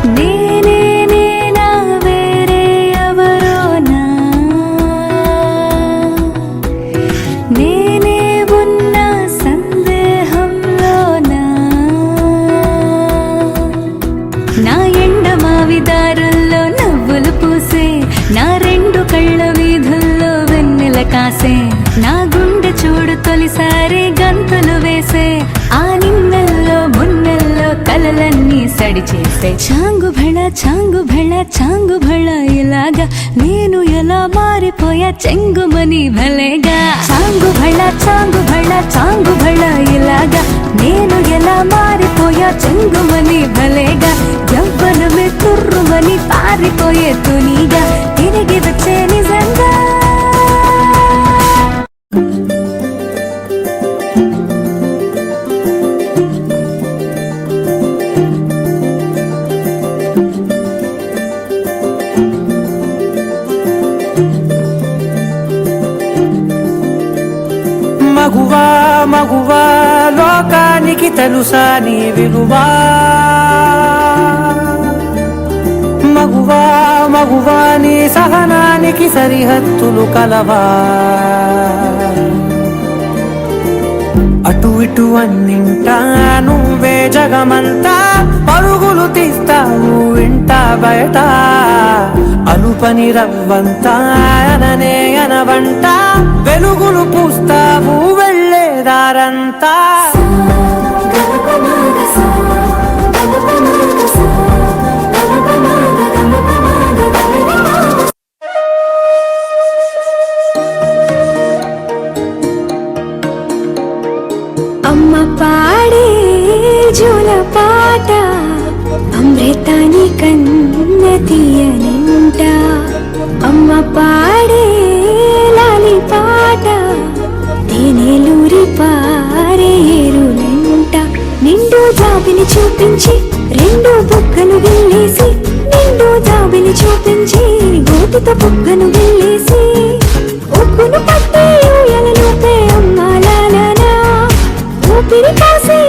నేనే నేనా వేరే ఎవరోనా నేనే ఉన్న సందేహంలోనా నా ఎండమావి దారుల్లో నవ్వులు పూసే నా రెండు కళ్ళ వీధుల్లో వెన్నెల కాసే నా గుండె చూడు తొలిసారి గంతులు వేసే ఆ నిన్నెల్లో మున్నెల్లో కలలన్నీ సడి చేసే చాంగు భళ ఇలాగా నేను ఎలా మారిపోయా చెంగుమని భలేగా చాంగు భళ ఇలాగా నేను ఎలా మారిపోయా చెంగుమని భలేగా యవ్వనమే తుర్రుమని పారిపోయే తునిగా తిరిగి వచ్చే నిజంగా మగువా లోకానికి తెలుసా నీ విలువా మగువా నీ సహనానికి సరిహద్దులు కలవా అటు ఇటు అన్నింటా నువ్వే జగమంతా పరుగులు తీస్తావు ఇంట బయట అలుపని రవ్వంతా అననే అనవంట వెలుగులు పూస్తావు వెళ్ళేదారంతా అమ్మ పాడే జోల పాట అమృతాని కన్న తీయనింట అమ్మ పాడే లాలి పాట తేనెలూరి పారే ఏరులంట నిండు జాబిని చూపించి రెండు బుగ్గను గిల్లేసి నిండు జాబిని చూపించి గోటితో బుగ్గను గిల్లేసి ఉక్కును పట్టి ఊయలను పే అమ్మ లాలనా ఊపిరి కాసే